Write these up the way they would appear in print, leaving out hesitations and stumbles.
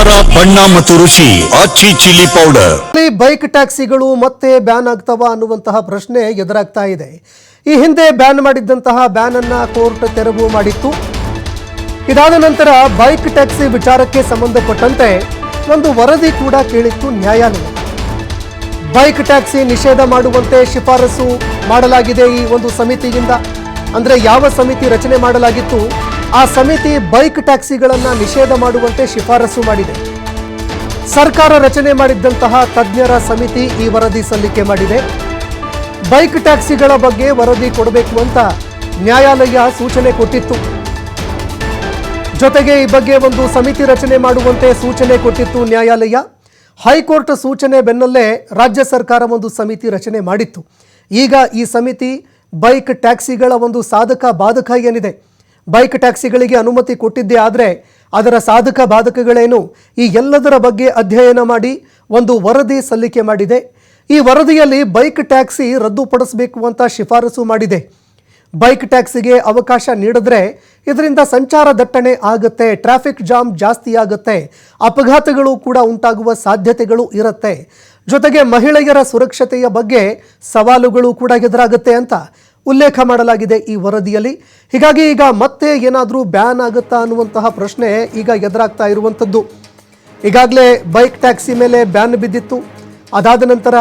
ಖಾರ ಬಣ್ಣ ಮತ್ತು ರುಚಿ ಆಚಿ ಚಿಲ್ಲಿ ಪೌಡರ್. ಬೈಕ್ ಟ್ಯಾಕ್ಸಿಗಳು ಮತ್ತೆ ಬ್ಯಾನ್ ಆಗ್ತಾವ ಅನ್ನುವಂತಹ ಪ್ರಶ್ನೆ ಎದುರಾಗ್ತಾ ಇದೆ. ಈ ಹಿಂದೆ ಬ್ಯಾನ್ ಮಾಡಿದ್ದಂತಹ ಬ್ಯಾನ್ ಅನ್ನ ಕೋರ್ಟ್ ತೆರವು ಮಾಡಿತ್ತು. ಇದಾದ ನಂತರ ಬೈಕ್ ಟ್ಯಾಕ್ಸಿ ವಿಚಾರಕ್ಕೆ ಸಂಬಂಧಪಟ್ಟಂತೆ ಒಂದು ವರದಿ ಕೂಡ ಕೇಳಿತ್ತು ನ್ಯಾಯಾಲಯ. ಬೈಕ್ ಟ್ಯಾಕ್ಸಿ ನಿಷೇಧ ಮಾಡುವಂತೆ ಶಿಫಾರಸು ಮಾಡಲಾಗಿದೆ ಈ ಒಂದು ಸಮಿತಿಯಿಂದ. ಅಂದ್ರೆ ಯಾವ ಸಮಿತಿ ರಚನೆ ಮಾಡಲಾಗಿತ್ತು ಆ ಸಮಿತಿ ಬೈಕ್ ಟ್ಯಾಕ್ಸಿಗಳನ್ನು ನಿಷೇಧ ಮಾಡುವಂತೆ ಶಿಫಾರಸು ಮಾಡಿದೆ. ಸರ್ಕಾರ ರಚನೆ ಮಾಡಿದ್ದಂತಹ ತಜ್ಞರ ಸಮಿತಿ ಈ ವರದಿ ಸಲ್ಲಿಕೆ ಮಾಡಿದೆ. ಬೈಕ್ ಟ್ಯಾಕ್ಸಿಗಳ ಬಗ್ಗೆ ವರದಿ ಕೊಡಬೇಕು ಅಂತ ನ್ಯಾಯಾಲಯ ಸೂಚನೆ ಕೊಟ್ಟಿತ್ತು. ಜೊತೆಗೆ ಈ ಬಗ್ಗೆ ಒಂದು ಸಮಿತಿ ರಚನೆ ಮಾಡುವಂತೆ ಸೂಚನೆ ಕೊಟ್ಟಿತ್ತು ನ್ಯಾಯಾಲಯ. ಹೈಕೋರ್ಟ್ ಸೂಚನೆ ಬೆನ್ನಲ್ಲೇ ರಾಜ್ಯ ಸರ್ಕಾರ ಒಂದು ಸಮಿತಿ ರಚನೆ ಮಾಡಿತ್ತು. ಈಗ ಈ ಸಮಿತಿ ಬೈಕ್ ಟ್ಯಾಕ್ಸಿಗಳ ಒಂದು ಸಾಧಕ ಬಾಧಕ ಏನಿದೆ, ಬೈಕ್ ಟ್ಯಾಕ್ಸಿಗಳಿಗೆ ಅನುಮತಿ ಕೊಟ್ಟಿದ್ದೇ ಆದರೆ ಅದರ ಸಾಧಕ ಬಾಧಕಗಳೇನು, ಈ ಎಲ್ಲದರ ಬಗ್ಗೆ ಅಧ್ಯಯನ ಮಾಡಿ ಒಂದು ವರದಿ ಸಲ್ಲಿಕೆ ಮಾಡಿದೆ. ಈ ವರದಿಯಲ್ಲಿ ಬೈಕ್ ಟ್ಯಾಕ್ಸಿ ರದ್ದುಪಡಿಸಬೇಕು ಅಂತ ಶಿಫಾರಸು ಮಾಡಿದೆ. ಬೈಕ್ ಟ್ಯಾಕ್ಸಿಗೆ ಅವಕಾಶ ನೀಡಿದ್ರೆ ಇದರಿಂದ ಸಂಚಾರ ದಟ್ಟಣೆ ಆಗುತ್ತೆ, ಟ್ರಾಫಿಕ್ ಜಾಮ್ ಜಾಸ್ತಿ ಆಗುತ್ತೆ, ಅಪಘಾತಗಳು ಕೂಡ ಉಂಟಾಗುವ ಸಾಧ್ಯತೆಗಳು ಇರುತ್ತೆ. ಜೊತೆಗೆ ಮಹಿಳೆಯರ ಸುರಕ್ಷತೆಯ ಬಗ್ಗೆ ಸವಾಲುಗಳು ಕೂಡ ಎದುರಾಗುತ್ತೆ ಅಂತ ಉಲ್ಲೇಖ ಮಾಡಲಾಗಿದೆ ಈ ವರದಿಯಲ್ಲಿ. ಹೀಗಾಗಿ ಈಗ ಮತ್ತೆ ಏನಾದರೂ ಬ್ಯಾನ್ ಆಗುತ್ತಾ ಅನ್ನುವಂತಹ ಪ್ರಶ್ನೆ ಈಗ ಎದುರಾಗ್ತಾ ಇರುವಂಥದ್ದು. ಈಗಾಗಲೇ ಬೈಕ್ ಟ್ಯಾಕ್ಸಿ ಮೇಲೆ ಬ್ಯಾನ್ ಬಿದ್ದಿತ್ತು. ಅದಾದ ನಂತರ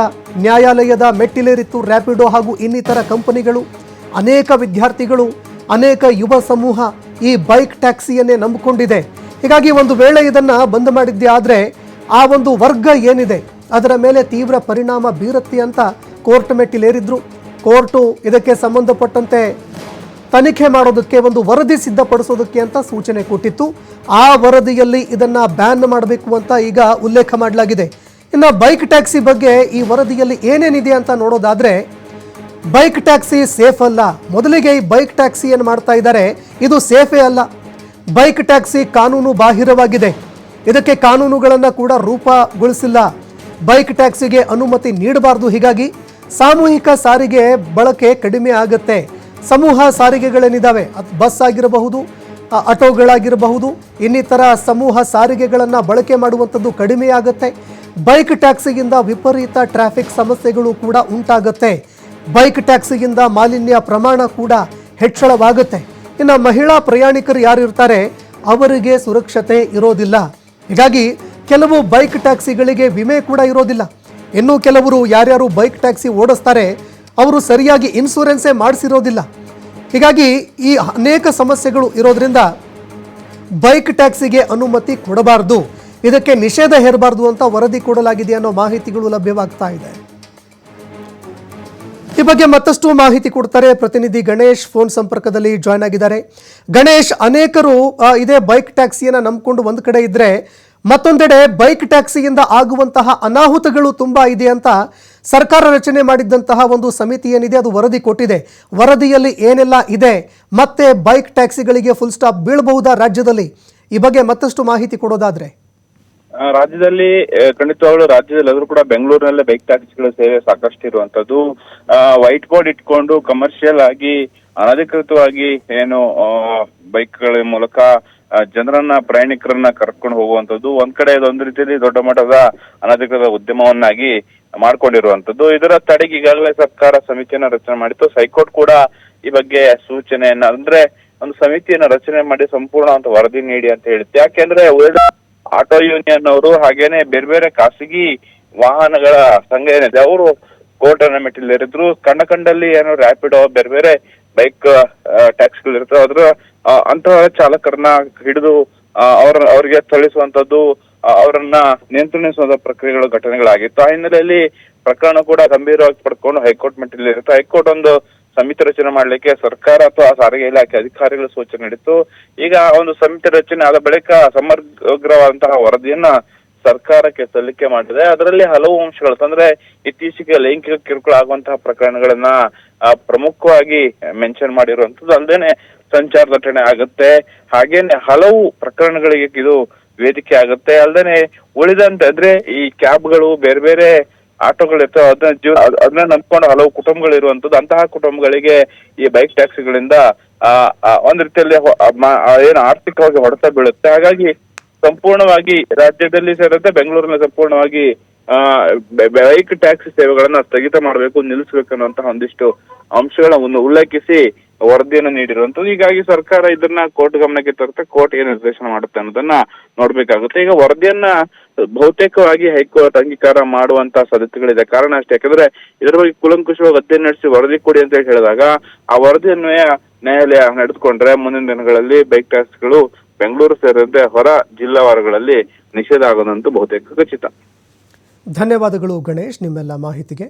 ನ್ಯಾಯಾಲಯದ ಮೆಟ್ಟಿಲೇರಿತ್ತು ರ್ಯಾಪಿಡೋ ಹಾಗೂ ಇನ್ನಿತರ ಕಂಪನಿಗಳು. ಅನೇಕ ವಿದ್ಯಾರ್ಥಿಗಳು, ಅನೇಕ ಯುವ ಸಮೂಹ ಈ ಬೈಕ್ ಟ್ಯಾಕ್ಸಿಯನ್ನೇ ನಂಬಿಕೊಂಡಿದೆ. ಹೀಗಾಗಿ ಒಂದು ವೇಳೆ ಇದನ್ನು ಬಂದ್ ಮಾಡಿದ್ದೇ ಆದರೆ ಆ ಒಂದು ವರ್ಗ ಏನಿದೆ ಅದರ ಮೇಲೆ ತೀವ್ರ ಪರಿಣಾಮ ಬೀರುತ್ತೆ ಅಂತ ಕೋರ್ಟ್ ಮೆಟ್ಟಿಲೇರಿದ್ರು. ಕೋರ್ಟು ಇದಕ್ಕೆ ಸಂಬಂಧಪಟ್ಟಂತೆ ತನಿಖೆ ಮಾಡೋದಕ್ಕೆ ಒಂದು ವರದಿ ಸಿದ್ಧಪಡಿಸೋದಕ್ಕೆ ಅಂತ ಸೂಚನೆ ಕೊಟ್ಟಿತ್ತು. ಆ ವರದಿಯಲ್ಲಿ ಇದನ್ನು ಬ್ಯಾನ್ ಮಾಡಬೇಕು ಅಂತ ಈಗ ಉಲ್ಲೇಖ ಮಾಡಲಾಗಿದೆ. ಇನ್ನು ಬೈಕ್ ಟ್ಯಾಕ್ಸಿ ಬಗ್ಗೆ ಈ ವರದಿಯಲ್ಲಿ ಏನೇನಿದೆ ಅಂತ ನೋಡೋದಾದರೆ, ಬೈಕ್ ಟ್ಯಾಕ್ಸಿ ಸೇಫ್ ಅಲ್ಲ. ಮೊದಲಿಗೆ ಈ ಬೈಕ್ ಟ್ಯಾಕ್ಸಿ ಏನು ಮಾಡ್ತಾ ಇದ್ದಾರೆ ಇದು ಸೇಫೇ ಅಲ್ಲ. ಬೈಕ್ ಟ್ಯಾಕ್ಸಿ ಕಾನೂನು ಬಾಹಿರವಾಗಿದೆ. ಇದಕ್ಕೆ ಕಾನೂನುಗಳನ್ನು ಕೂಡ ರೂಪುಗೊಳಿಸಿಲ್ಲ. ಬೈಕ್ ಟ್ಯಾಕ್ಸಿಗೆ ಅನುಮತಿ ನೀಡಬಾರ್ದು. ಹೀಗಾಗಿ ಸಾಮೂಹಿಕ ಸಾರಿಗೆ ಬಳಕೆ ಕಡಿಮೆ ಆಗುತ್ತೆ. ಸಮೂಹ ಸಾರಿಗೆಗಳೇನಿದ್ದಾವೆ, ಬಸ್ ಆಗಿರಬಹುದು, ಆಟೋಗಳಾಗಿರಬಹುದು, ಇನ್ನಿತರ ಸಮೂಹ ಸಾರಿಗೆಗಳನ್ನು ಬಳಕೆ ಮಾಡುವಂಥದ್ದು ಕಡಿಮೆ ಆಗುತ್ತೆ. ಬೈಕ್ ಟ್ಯಾಕ್ಸಿಯಿಂದ ವಿಪರೀತ ಟ್ರಾಫಿಕ್ ಸಮಸ್ಯೆಗಳು ಕೂಡ ಉಂಟಾಗುತ್ತೆ. ಬೈಕ್ ಟ್ಯಾಕ್ಸಿಯಿಂದ ಮಾಲಿನ್ಯ ಪ್ರಮಾಣ ಕೂಡ ಹೆಚ್ಚಳವಾಗುತ್ತೆ. ಇನ್ನು ಮಹಿಳಾ ಪ್ರಯಾಣಿಕರು ಯಾರಿರ್ತಾರೆ ಅವರಿಗೆ ಸುರಕ್ಷತೆ ಇರೋದಿಲ್ಲ. ಹೀಗಾಗಿ ಕೆಲವು ಬೈಕ್ ಟ್ಯಾಕ್ಸಿಗಳಿಗೆ ವಿಮೆ ಕೂಡ ಇರೋದಿಲ್ಲ. ಇನ್ನು ಕೆಲವರು ಯಾರ್ಯಾರು ಬೈಕ್ ಟ್ಯಾಕ್ಸಿ ಓಡಿಸ್ತಾರೆ ಅವರು ಸರಿಯಾಗಿ ಇನ್ಶೂರೆನ್ಸೇ ಮಾಡಿಸಿರೋದಿಲ್ಲ. ಹೀಗಾಗಿ ಈ ಅನೇಕ ಸಮಸ್ಯೆಗಳು ಇರೋದ್ರಿಂದ ಬೈಕ್ ಟ್ಯಾಕ್ಸಿಗೆ ಅನುಮತಿ ಕೊಡಬಾರ್ದು, ಇದಕ್ಕೆ ನಿಷೇಧ ಹೇರಬಾರ್ದು ಅಂತ ವರದಿ ಕೊಡಲಾಗಿದೆ ಅನ್ನೋ ಮಾಹಿತಿಗಳು ಲಭ್ಯವಾಗ್ತಾ ಇದೆ. ಈ ಬಗ್ಗೆ ಮತ್ತಷ್ಟು ಮಾಹಿತಿ ಕೊಡ್ತಾರೆ ಪ್ರತಿನಿಧಿ ಗಣೇಶ್ ಫೋನ್ ಸಂಪರ್ಕದಲ್ಲಿ ಜಾಯ್ನ್ ಆಗಿದ್ದಾರೆ. ಗಣೇಶ್, ಅನೇಕರು ಇದೇ ಬೈಕ್ ಟ್ಯಾಕ್ಸಿಯನ್ನು ನಂಬಿಕೊಂಡು ಒಂದು ಕಡೆ ಇದ್ರೆ, ಮತ್ತೊಂದೆಡೆ ಬೈಕ್ ಟ್ಯಾಕ್ಸಿಯಿಂದ ಆಗುವಂತಹ ಅನಾಹುತಗಳು ತುಂಬಾ ಇದೆ ಅಂತ ಸರ್ಕಾರ ರಚನೆ ಮಾಡಿದ್ದಂತಹ ಒಂದು ಸಮಿತಿ ಏನಿದೆ ಅದು ವರದಿ ಕೊಟ್ಟಿದೆ. ವರದಿಯಲ್ಲಿ ಏನೆಲ್ಲ ಇದೆ, ಮತ್ತೆ ಬೈಕ್ ಟ್ಯಾಕ್ಸಿಗಳಿಗೆ ಫುಲ್ ಸ್ಟಾಪ್ ಬೀಳಬಹುದಾ ರಾಜ್ಯದಲ್ಲಿ? ಈ ಬಗ್ಗೆ ಮತ್ತಷ್ಟು ಮಾಹಿತಿ ಕೊಡೋದಾದ್ರೆ. ರಾಜ್ಯದಲ್ಲಿ ಖಂಡಿತವಾಗ್ಲೂ ರಾಜ್ಯದಲ್ಲಿ ಕೂಡ ಬೆಂಗಳೂರಿನಲ್ಲೇ ಬೈಕ್ ಟ್ಯಾಕ್ಸಿಗಳ ಸೇವೆ ಸಾಕಷ್ಟು ಇರುವಂತದ್ದು. ವೈಟ್ ಬೋರ್ಡ್ ಇಟ್ಕೊಂಡು ಕಮರ್ಷಿಯಲ್ ಆಗಿ ಅನಧಿಕೃತವಾಗಿ ಏನು ಬೈಕ್ಗಳ ಮೂಲಕ ಜನರನ್ನ ಪ್ರಯಾಣಿಕರನ್ನ ಕರ್ಕೊಂಡು ಹೋಗುವಂತದ್ದು ಒಂದ್ ಕಡೆ ಇದೊಂದು ರೀತಿಯಲ್ಲಿ ದೊಡ್ಡ ಮಟ್ಟದ ಅನಧಿಕೃತ ಉದ್ಯಮವನ್ನಾಗಿ ಮಾಡ್ಕೊಂಡಿರುವಂತದ್ದು. ಇದರ ತಡೆಗೆ ಈಗಾಗಲೇ ಸರ್ಕಾರ ಸಮಿತಿಯನ್ನ ರಚನೆ ಮಾಡಿತ್ತು. ಹೈಕೋರ್ಟ್ ಕೂಡ ಈ ಬಗ್ಗೆ ಸೂಚನೆಯನ್ನ ಅಂದ್ರೆ ಒಂದು ಸಮಿತಿಯನ್ನ ರಚನೆ ಮಾಡಿ ಸಂಪೂರ್ಣ ಅಂತ ವರದಿ ನೀಡಿ ಅಂತ ಹೇಳಿತ್ತು. ಯಾಕೆಂದ್ರೆ ಆಟೋ ಯೂನಿಯನ್ ಅವರು ಹಾಗೇನೆ ಬೇರೆ ಬೇರೆ ಖಾಸಗಿ ವಾಹನಗಳ ಸಂಘ ಏನಿದೆ ಅವರು ಕೋರ್ಟ್ ಅನ್ನ ಮೆಟ್ಟಿಲೇರಿದ್ರು. ಕಂಡಲ್ಲಿ ಏನು ರ್ಯಾಪಿಡೋ ಬೇರೆ ಬೇರೆ ಬೈಕ್ ಟ್ಯಾಕ್ಸಿಗಳು ಇರ್ತವೆ ಅದ್ರ ಅಂತಹ ಚಾಲಕರನ್ನ ಹಿಡಿದು ಅವ್ರಿಗೆ ಥಳಿಸುವಂತದ್ದು, ಅವರನ್ನ ನಿಯಂತ್ರಿಸುವಂತ ಪ್ರಕ್ರಿಯೆಗಳು ಘಟನೆಗಳಾಗಿತ್ತು. ಆ ಹಿನ್ನೆಲೆಯಲ್ಲಿ ಪ್ರಕರಣ ಕೂಡ ಗಂಭೀರವಾಗಿ ಪಡ್ಕೊಂಡು ಹೈಕೋರ್ಟ್ ಮೆಟ್ಟಿಲೇರಿತ್ತು. ಹೈಕೋರ್ಟ್ ಒಂದು ಸಮಿತಿ ರಚನೆ ಮಾಡ್ಲಿಕ್ಕೆ ಸರ್ಕಾರ ಅಥವಾ ಸಾರಿಗೆ ಇಲಾಖೆ ಅಧಿಕಾರಿಗಳು ಸೂಚನೆ ನೀಡಿತ್ತು. ಈಗ ಒಂದು ಸಮಿತಿ ರಚನೆ ಆದ ಬಳಿಕ ಸಮಗ್ರವಾದಂತಹ ವರದಿಯನ್ನ ಸರ್ಕಾರಕ್ಕೆ ಸಲ್ಲಿಕೆ ಮಾಡಿದೆ. ಅದರಲ್ಲಿ ಹಲವು ಅಂಶಗಳು ಅಂದ್ರೆ ಇತ್ತೀಚೆಗೆ ಲೈಂಗಿಕ ಕಿರುಕುಳ ಆಗುವಂತಹ ಪ್ರಕರಣಗಳನ್ನ ಪ್ರಮುಖವಾಗಿ ಮೆನ್ಷನ್ ಮಾಡಿರುವಂತದ್ದು. ಅಲ್ಲದೇನೆ ಸಂಚಾರ ದಟ್ಟಣೆ ಆಗುತ್ತೆ, ಹಾಗೇನೆ ಹಲವು ಪ್ರಕರಣಗಳಿಗೆ ಇದು ವೇದಿಕೆ ಆಗುತ್ತೆ. ಅಲ್ಲದೇನೆ ಉಳಿದಂತೆ ಅಂದ್ರೆ ಈ ಕ್ಯಾಬ್ಗಳು ಬೇರೆ ಬೇರೆ ಆಟೋಗಳಿರ್ತವೆ ಅದನ್ನ ನಂಬ್ಕೊಂಡು ಹಲವು ಕುಟುಂಬಗಳು ಇರುವಂತದ್ದು. ಅಂತಹ ಕುಟುಂಬಗಳಿಗೆ ಈ ಬೈಕ್ ಟ್ಯಾಕ್ಸಿಗಳಿಂದ ಒಂದ್ ರೀತಿಯಲ್ಲಿ ಏನು ಆರ್ಥಿಕವಾಗಿ ಹೊಡೆತ ಬೀಳುತ್ತೆ. ಹಾಗಾಗಿ ಸಂಪೂರ್ಣವಾಗಿ ರಾಜ್ಯದಲ್ಲಿ ಸೇರಿದಂತೆ ಬೆಂಗಳೂರಿನ ಸಂಪೂರ್ಣವಾಗಿ ಬೈಕ್ ಟ್ಯಾಕ್ಸಿ ಸೇವೆಗಳನ್ನ ಸ್ಥಗಿತ ಮಾಡಬೇಕು, ನಿಲ್ಲಿಸಬೇಕು ಅನ್ನುವಂತಹ ಒಂದಿಷ್ಟು ಅಂಶಗಳನ್ನ ಉಲ್ಲೇಖಿಸಿ ವರದಿಯನ್ನು ನೀಡಿರುವಂತದ್ದು. ಹೀಗಾಗಿ ಸರ್ಕಾರ ಇದನ್ನ ಕೋರ್ಟ್ ಗಮನಕ್ಕೆ ತರುತ್ತೆ, ಕೋರ್ಟ್ ಏನ್ ನಿರ್ದೇಶನ ಮಾಡುತ್ತೆ ಅನ್ನೋದನ್ನ ನೋಡ್ಬೇಕಾಗುತ್ತೆ. ಈಗ ವರದಿಯನ್ನ ಬಹುತೇಕವಾಗಿ ಹೈಕೋರ್ಟ್ ಅಂಗೀಕಾರ ಮಾಡುವಂತಹ ಸಾಧ್ಯತೆಗಳಿದೆ. ಕಾರಣ ಅಷ್ಟೇ, ಯಾಕಂದ್ರೆ ಇದರ ಬಗ್ಗೆ ಕೂಲಂಕುಷವಾಗಿ ಅಧ್ಯಯನ ನಡೆಸಿ ವರದಿ ಕೊಡಿ ಅಂತ ಹೇಳಿದಾಗ ಆ ವರದಿಯನ್ವಯ ನ್ಯಾಯಾಲಯ ನಡೆದುಕೊಂಡ್ರೆ ಮುಂದಿನ ದಿನಗಳಲ್ಲಿ ಬೈಕ್ ಟ್ಯಾಕ್ಸಿಗಳು ಬೆಂಗಳೂರು ಸೇರಿದಂತೆ ಹೊರ ಜಿಲ್ಲಾವಾರಗಳಲ್ಲಿ ನಿಷೇಧ ಆಗೋದಂತೂ ಬಹುತೇಕ ಖಚಿತ. ಧನ್ಯವಾದಗಳು ಗಣೇಶ್ ನಿಮ್ಮೆಲ್ಲ ಮಾಹಿತಿಗೆ.